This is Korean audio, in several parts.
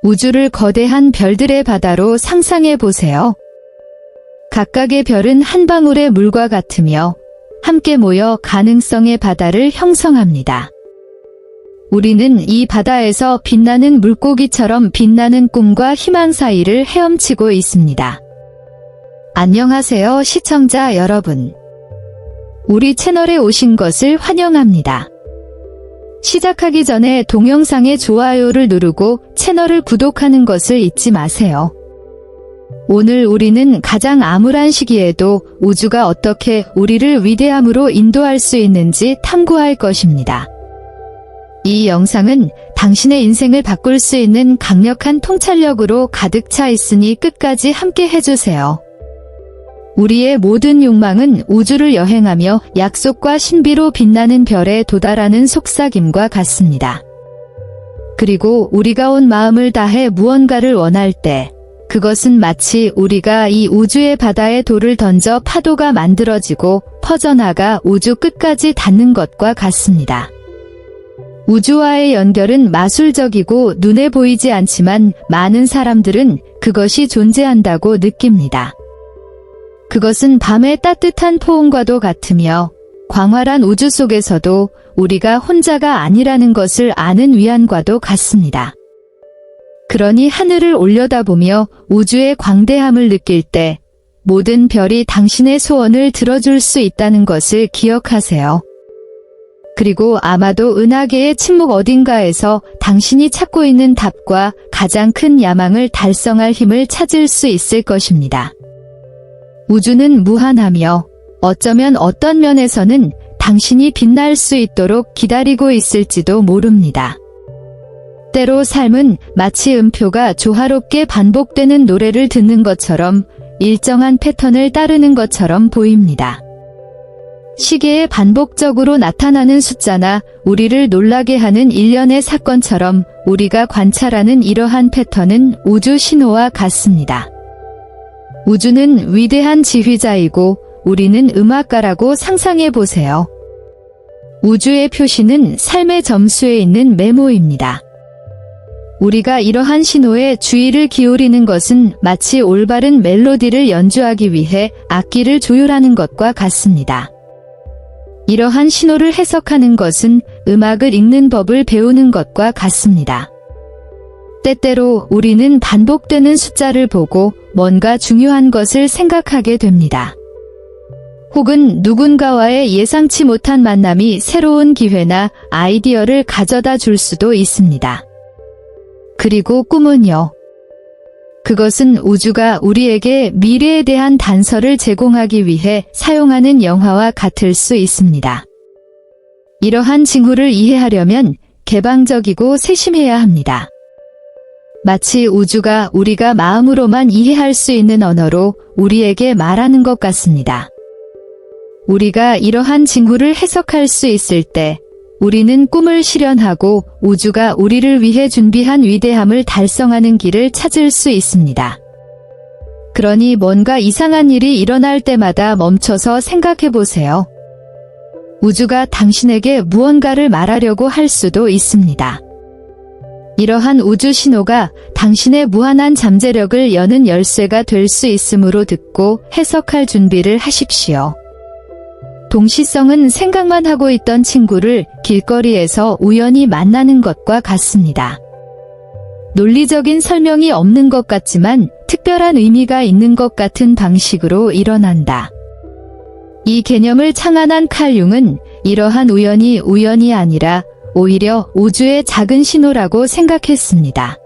우주를 거대한 별들의 바다로 상상해 보세요. 각각의 별은 한 방울의 물과 같으며 함께 모여 가능성의 바다를 형성합니다. 우리는 이 바다에서 빛나는 물고기처럼 빛나는 꿈과 희망 사이를 헤엄치고 있습니다. 안녕하세요, 시청자 여러분. 우리 채널에 오신 것을 환영합니다. 시작하기 전에 동영상의 좋아요를 누르고 채널을 구독하는 것을 잊지 마세요. 오늘 우리는 가장 암울한 시기에도 우주가 어떻게 우리를 위대함으로 인도할 수 있는지 탐구할 것입니다. 이 영상은 당신의 인생을 바꿀 수 있는 강력한 통찰력으로 가득 차 있으니 끝까지 함께 해주세요. 우리의 모든 욕망은 우주를 여행하며 약속과 신비로 빛나는 별에 도달하는 속삭임과 같습니다. 그리고 우리가 온 마음을 다해 무언가를 원할 때 그것은 마치 우리가 이 우주의 바다에 돌을 던져 파도가 만들어지고 퍼져나가 우주 끝까지 닿는 것과 같습니다. 우주와의 연결은 마술적이고 눈에 보이지 않지만 많은 사람들은 그것이 존재한다고 느낍니다. 그것은 밤의 따뜻한 포옹과도 같으며 광활한 우주 속에서도 우리가 혼자가 아니라는 것을 아는 위안과도 같습니다. 그러니 하늘을 올려다보며 우주의 광대함을 느낄 때 모든 별이 당신의 소원을 들어줄 수 있다는 것을 기억하세요. 그리고 아마도 은하계의 침묵 어딘가에서 당신이 찾고 있는 답과 가장 큰 야망을 달성할 힘을 찾을 수 있을 것입니다. 우주는 무한하며 어쩌면 어떤 면에서는 당신이 빛날 수 있도록 기다리고 있을지도 모릅니다. 때로 삶은 마치 음표가 조화롭게 반복되는 노래를 듣는 것처럼 일정한 패턴을 따르는 것처럼 보입니다. 시계에 반복적으로 나타나는 숫자나 우리를 놀라게 하는 일련의 사건처럼 우리가 관찰하는 이러한 패턴은 우주 신호와 같습니다. 우주는 위대한 지휘자이고 우리는 음악가라고 상상해 보세요. 우주의 표시는 삶의 점수에 있는 메모입니다. 우리가 이러한 신호에 주의를 기울이는 것은 마치 올바른 멜로디를 연주하기 위해 악기를 조율하는 것과 같습니다. 이러한 신호를 해석하는 것은 음악을 읽는 법을 배우는 것과 같습니다. 때때로 우리는 반복되는 숫자를 보고 뭔가 중요한 것을 생각하게 됩니다. 혹은 누군가와의 예상치 못한 만남이 새로운 기회나 아이디어를 가져다 줄 수도 있습니다. 그리고 꿈은요. 그것은 우주가 우리에게 미래에 대한 단서를 제공하기 위해 사용하는 영화와 같을 수 있습니다. 이러한 징후를 이해하려면 개방적이고 세심해야 합니다. 마치 우주가 우리가 마음으로만 이해할 수 있는 언어로 우리에게 말하는 것 같습니다. 우리가 이러한 징후를 해석할 수 있을 때 우리는 꿈을 실현하고 우주가 우리를 위해 준비한 위대함을 달성하는 길을 찾을 수 있습니다. 그러니 뭔가 이상한 일이 일어날 때마다 멈춰서 생각해 보세요. 우주가 당신에게 무언가를 말하려고 할 수도 있습니다. 이러한 우주 신호가 당신의 무한한 잠재력을 여는 열쇠가 될 수 있으므로 듣고 해석할 준비를 하십시오. 동시성은 생각만 하고 있던 친구를 길거리에서 우연히 만나는 것과 같습니다. 논리적인 설명이 없는 것 같지만 특별한 의미가 있는 것 같은 방식으로 일어난다. 이 개념을 창안한 칼 융은 이러한 우연이 아니라 오히려 우주의 작은 신호라고 생각했습니다.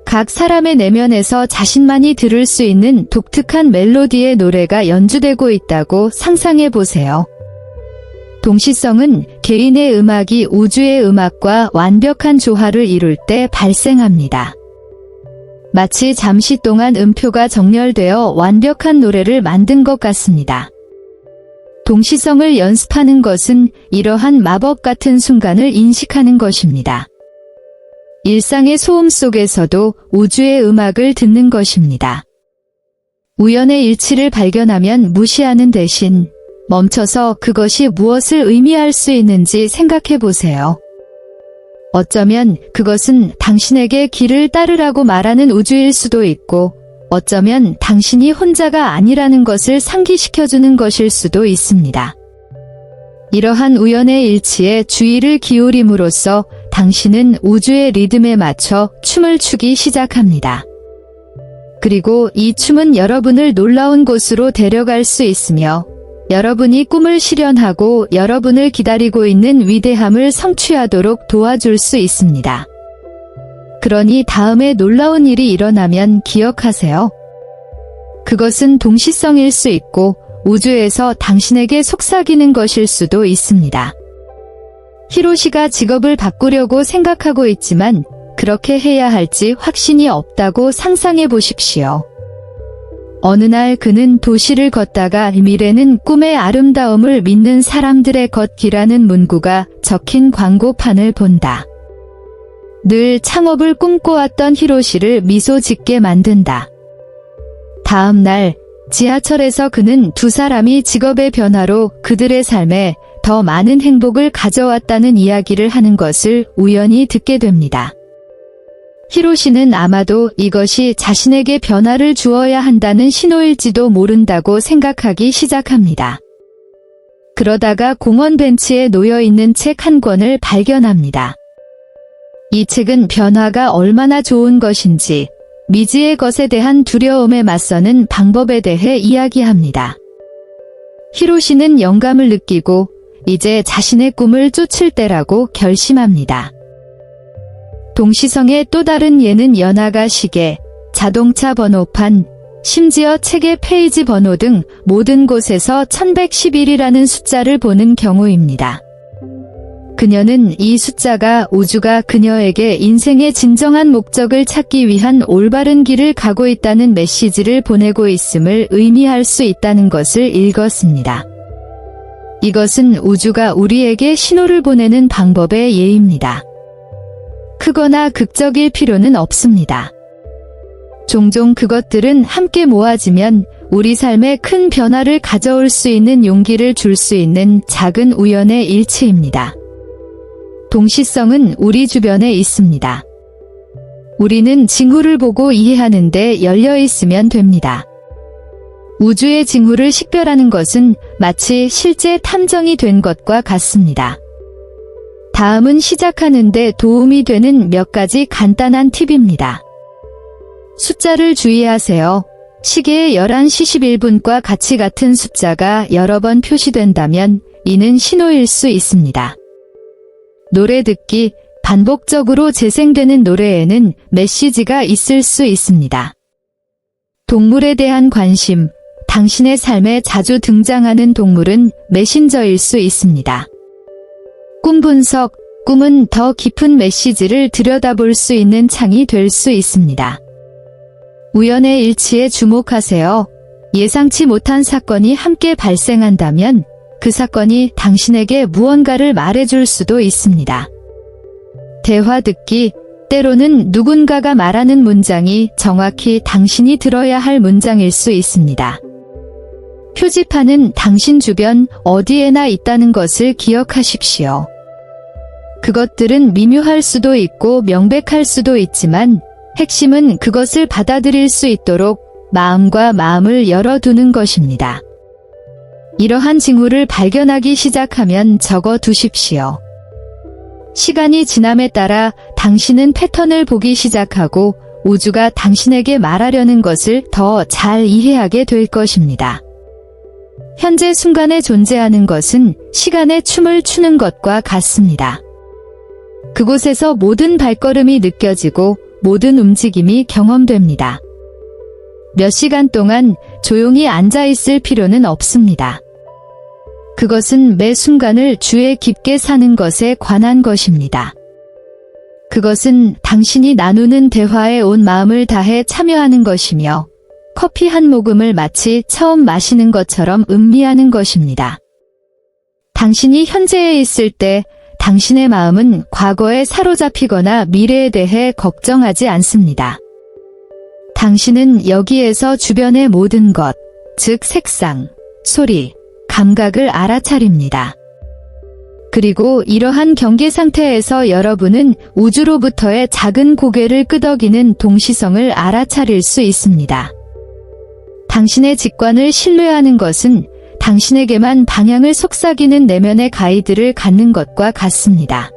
각 사람의 내면에서 자신만이 들을 수 있는 독특한 멜로디의 노래가 연주되고 있다고 상상해 보세요. 동시성은 개인의 음악이 우주의 음악과 완벽한 조화를 이룰 때 발생합니다. 마치 잠시 동안 음표가 정렬되어 완벽한 노래를 만든 것 같습니다. 동시성을 연습하는 것은 이러한 마법 같은 순간을 인식하는 것입니다. 일상의 소음 속에서도 우주의 음악을 듣는 것입니다. 우연의 일치를 발견하면 무시하는 대신 멈춰서 그것이 무엇을 의미할 수 있는지 생각해 보세요. 어쩌면 그것은 당신에게 길을 따르라고 말하는 우주일 수도 있고, 어쩌면 당신이 혼자가 아니라는 것을 상기시켜주는 것일 수도 있습니다. 이러한 우연의 일치에 주의를 기울임으로써 당신은 우주의 리듬에 맞춰 춤을 추기 시작합니다. 그리고 이 춤은 여러분을 놀라운 곳으로 데려갈 수 있으며, 여러분이 꿈을 실현하고 여러분을 기다리고 있는 위대함을 성취하도록 도와줄 수 있습니다. 그러니 다음에 놀라운 일이 일어나면 기억하세요. 그것은 동시성일 수 있고 우주에서 당신에게 속삭이는 것일 수도 있습니다. 히로시가 직업을 바꾸려고 생각하고 있지만 그렇게 해야 할지 확신이 없다고 상상해 보십시오. 어느 날 그는 도시를 걷다가 미래는 꿈의 아름다움을 믿는 사람들의 걷기라는 문구가 적힌 광고판을 본다. 늘 창업을 꿈꿔왔던 히로시를 미소 짓게 만든다. 다음 날 지하철에서 그는 두 사람이 직업의 변화로 그들의 삶에 더 많은 행복을 가져왔다는 이야기를 하는 것을 우연히 듣게 됩니다. 히로시는 아마도 이것이 자신에게 변화를 주어야 한다는 신호일지도 모른다고 생각하기 시작합니다. 그러다가 공원 벤치에 놓여 있는 책 한 권을 발견합니다. 이 책은 변화가 얼마나 좋은 것인지, 미지의 것에 대한 두려움에 맞서는 방법에 대해 이야기합니다. 히로시는 영감을 느끼고 이제 자신의 꿈을 쫓을 때라고 결심합니다. 동시성의 또 다른 예는 연화가 시계, 자동차 번호판, 심지어 책의 페이지 번호 등 모든 곳에서 1111이라는 숫자를 보는 경우입니다. 그녀는 이 숫자가 우주가 그녀에게 인생의 진정한 목적을 찾기 위한 올바른 길을 가고 있다는 메시지를 보내고 있음을 의미할 수 있다는 것을 읽었습니다. 이것은 우주가 우리에게 신호를 보내는 방법의 예입니다. 크거나 극적일 필요는 없습니다. 종종 그것들은 함께 모아지면 우리 삶에 큰 변화를 가져올 수 있는 용기를 줄 수 있는 작은 우연의 일치입니다. 동시성은 우리 주변에 있습니다. 우리는 징후를 보고 이해하는데 열려 있으면 됩니다. 우주의 징후를 식별하는 것은 마치 실제 탐정이 된 것과 같습니다. 다음은 시작하는데 도움이 되는 몇 가지 간단한 팁입니다. 숫자를 주의하세요. 시계의 11시 11분과 같이 같은 숫자가 여러 번 표시된다면 이는 신호일 수 있습니다. 노래 듣기, 반복적으로 재생되는 노래에는 메시지가 있을 수 있습니다. 동물에 대한 관심, 당신의 삶에 자주 등장하는 동물은 메신저일 수 있습니다. 꿈 분석, 꿈은 더 깊은 메시지를 들여다볼 수 있는 창이 될 수 있습니다. 우연의 일치에 주목하세요. 예상치 못한 사건이 함께 발생한다면 그 사건이 당신에게 무언가를 말해줄 수도 있습니다. 대화 듣기, 때로는 누군가가 말하는 문장이 정확히 당신이 들어야 할 문장일 수 있습니다. 표지판은 당신 주변 어디에나 있다는 것을 기억하십시오. 그것들은 미묘할 수도 있고 명백할 수도 있지만 핵심은 그것을 받아들일 수 있도록 마음과 마음을 열어두는 것입니다. 이러한 징후를 발견하기 시작하면 적어 두십시오. 시간이 지남에 따라 당신은 패턴을 보기 시작하고 우주가 당신에게 말하려는 것을 더 잘 이해하게 될 것입니다. 현재 순간에 존재하는 것은 시간의 춤을 추는 것과 같습니다. 그곳에서 모든 발걸음이 느껴지고 모든 움직임이 경험됩니다. 몇 시간 동안 조용히 앉아 있을 필요는 없습니다. 그것은 매 순간을 주에 깊게 사는 것에 관한 것입니다. 그것은 당신이 나누는 대화에 온 마음을 다해 참여하는 것이며 커피 한 모금을 마치 처음 마시는 것처럼 음미하는 것입니다. 당신이 현재에 있을 때 당신의 마음은 과거에 사로잡히거나 미래에 대해 걱정하지 않습니다. 당신은 여기에서 주변의 모든 것, 즉 색상, 소리, 감각을 알아차립니다. 그리고 이러한 경계 상태에서 여러분은 우주로부터의 작은 고개를 끄덕이는 동시성을 알아차릴 수 있습니다. 당신의 직관을 신뢰하는 것은 당신에게만 방향을 속삭이는 내면의 가이드를 갖는 것과 같습니다.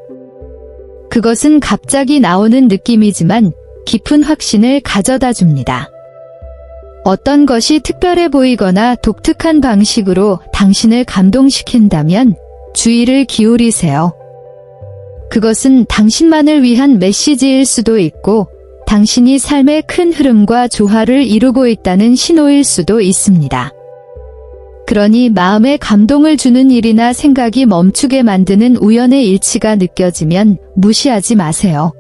그것은 갑자기 나오는 느낌이지만 깊은 확신을 가져다 줍니다. 어떤 것이 특별해 보이거나 독특한 방식으로 당신을 감동시킨다면 주의를 기울이세요. 그것은 당신만을 위한 메시지일 수도 있고 당신이 삶의 큰 흐름과 조화를 이루고 있다는 신호일 수도 있습니다. 그러니 마음에 감동을 주는 일이나 생각이 멈추게 만드는 우연의 일치가 느껴지면 무시하지 마세요.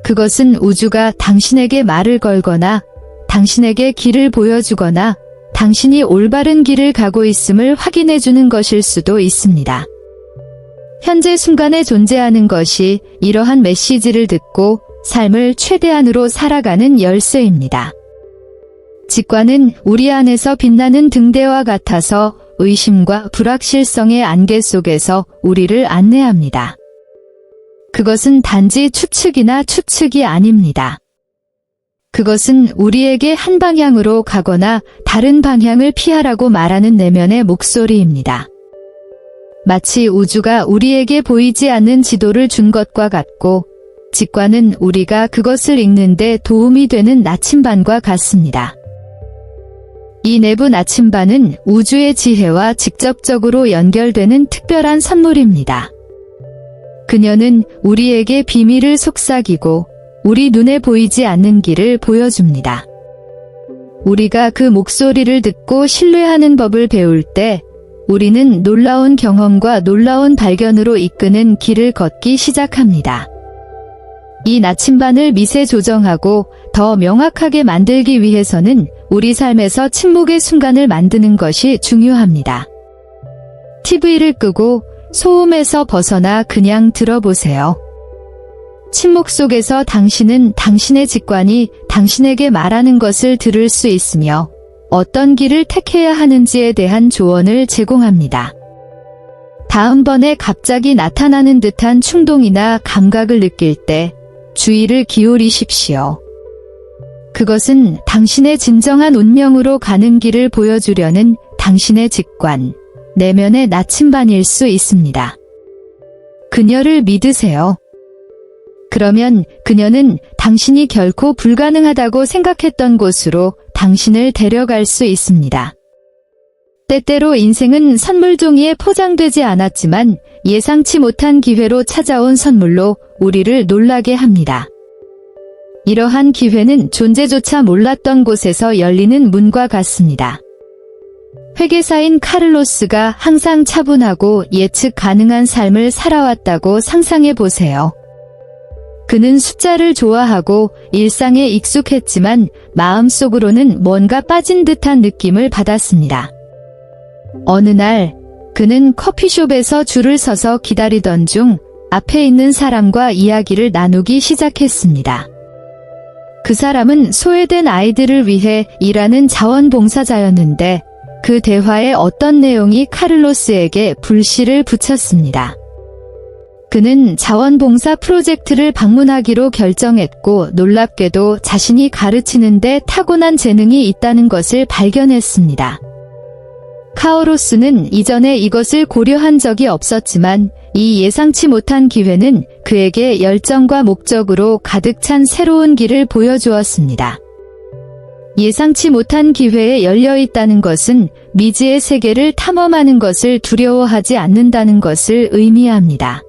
그것은 우주가 당신에게 말을 걸거나 당신에게 길을 보여주거나 당신이 올바른 길을 가고 있음을 확인해 주는 것일 수도 있습니다. 현재 순간에 존재하는 것이 이러한 메시지를 듣고 삶을 최대한으로 살아가는 열쇠입니다. 직관은 우리 안에서 빛나는 등대와 같아서 의심과 불확실성의 안개 속에서 우리를 안내합니다. 그것은 단지 추측이 아닙니다. 그것은 우리에게 한 방향으로 가거나 다른 방향을 피하라고 말하는 내면의 목소리입니다. 마치 우주가 우리에게 보이지 않는 지도를 준 것과 같고, 직관은 우리가 그것을 읽는데 도움이 되는 나침반과 같습니다. 이 내부 나침반은 우주의 지혜와 직접적으로 연결되는 특별한 선물입니다. 그녀는 우리에게 비밀을 속삭이고 우리 눈에 보이지 않는 길을 보여줍니다. 우리가 그 목소리를 듣고 신뢰하는 법을 배울 때 우리는 놀라운 경험과 놀라운 발견으로 이끄는 길을 걷기 시작합니다. 이 나침반을 미세 조정하고 더 명확하게 만들기 위해서는 우리 삶에서 침묵의 순간을 만드는 것이 중요합니다. TV를 끄고 소음에서 벗어나 그냥 들어보세요. 침묵 속에서 당신은 당신의 직관이 당신에게 말하는 것을 들을 수 있으며 어떤 길을 택해야 하는지에 대한 조언을 제공합니다. 다음번에 갑자기 나타나는 듯한 충동이나 감각을 느낄 때 주의를 기울이십시오. 그것은 당신의 진정한 운명으로 가는 길을 보여주려는 당신의 직관, 내면의 나침반일 수 있습니다. 그녀를 믿으세요. 그러면 그녀는 당신이 결코 불가능하다고 생각했던 곳으로 당신을 데려갈 수 있습니다. 때때로 인생은 선물 종이에 포장되지 않았지만 예상치 못한 기회로 찾아온 선물로 우리를 놀라게 합니다. 이러한 기회는 존재조차 몰랐던 곳에서 열리는 문과 같습니다. 회계사인 카를로스가 항상 차분하고 예측 가능한 삶을 살아왔다고 상상해 보세요. 그는 숫자를 좋아하고 일상에 익숙했지만 마음속으로는 뭔가 빠진 듯한 느낌을 받았습니다. 어느 날 그는 커피숍에서 줄을 서서 기다리던 중 앞에 있는 사람과 이야기를 나누기 시작했습니다. 그 사람은 소외된 아이들을 위해 일하는 자원봉사자였는데 그 대화의 어떤 내용이 카를로스에게 불씨를 붙였습니다. 그는 자원봉사 프로젝트를 방문하기로 결정했고 놀랍게도 자신이 가르치는데 타고난 재능이 있다는 것을 발견했습니다. 카오로스는 이전에 이것을 고려한 적이 없었지만 이 예상치 못한 기회는 그에게 열정과 목적으로 가득 찬 새로운 길을 보여주었습니다. 예상치 못한 기회에 열려 있다는 것은 미지의 세계를 탐험하는 것을 두려워하지 않는다는 것을 의미합니다.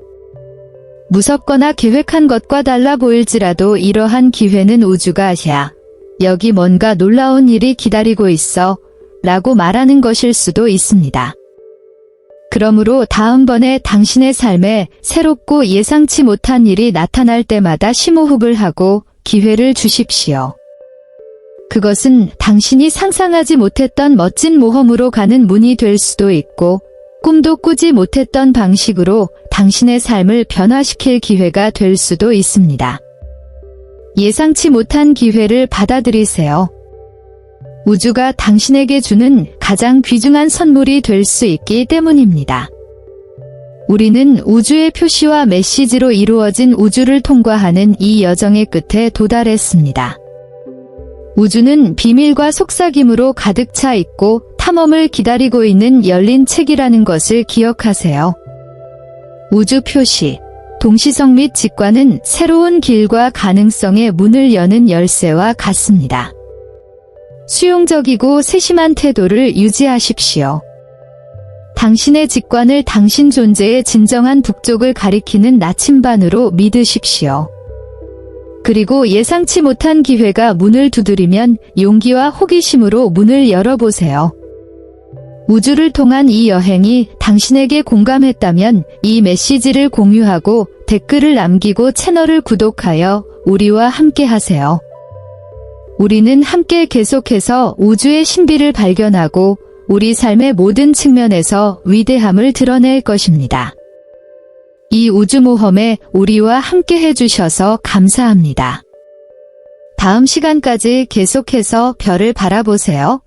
무섭거나 계획한 것과 달라 보일지라도 이러한 기회는 우주가 야, 여기 뭔가 놀라운 일이 기다리고 있어 라고 말하는 것일 수도 있습니다. 그러므로 다음번에 당신의 삶에 새롭고 예상치 못한 일이 나타날 때마다 심호흡을 하고 기회를 주십시오. 그것은 당신이 상상하지 못했던 멋진 모험으로 가는 문이 될 수도 있고 꿈도 꾸지 못했던 방식으로 당신의 삶을 변화시킬 기회가 될 수도 있습니다. 예상치 못한 기회를 받아들이세요. 우주가 당신에게 주는 가장 귀중한 선물이 될 수 있기 때문입니다. 우리는 우주의 표시와 메시지로 이루어진 우주를 통과하는 이 여정의 끝에 도달했습니다. 우주는 비밀과 속삭임으로 가득 차 있고 탐험을 기다리고 있는 열린 책이라는 것을 기억하세요. 우주 표시, 동시성 및 직관은 새로운 길과 가능성의 문을 여는 열쇠와 같습니다. 수용적이고 세심한 태도를 유지하십시오. 당신의 직관을 당신 존재의 진정한 북쪽을 가리키는 나침반으로 믿으십시오. 그리고 예상치 못한 기회가 문을 두드리면 용기와 호기심으로 문을 열어보세요. 우주를 통한 이 여행이 당신에게 공감했다면 이 메시지를 공유하고 댓글을 남기고 채널을 구독하여 우리와 함께 하세요. 우리는 함께 계속해서 우주의 신비를 발견하고 우리 삶의 모든 측면에서 위대함을 드러낼 것입니다. 이 우주 모험에 우리와 함께 해주셔서 감사합니다. 다음 시간까지 계속해서 별을 바라보세요.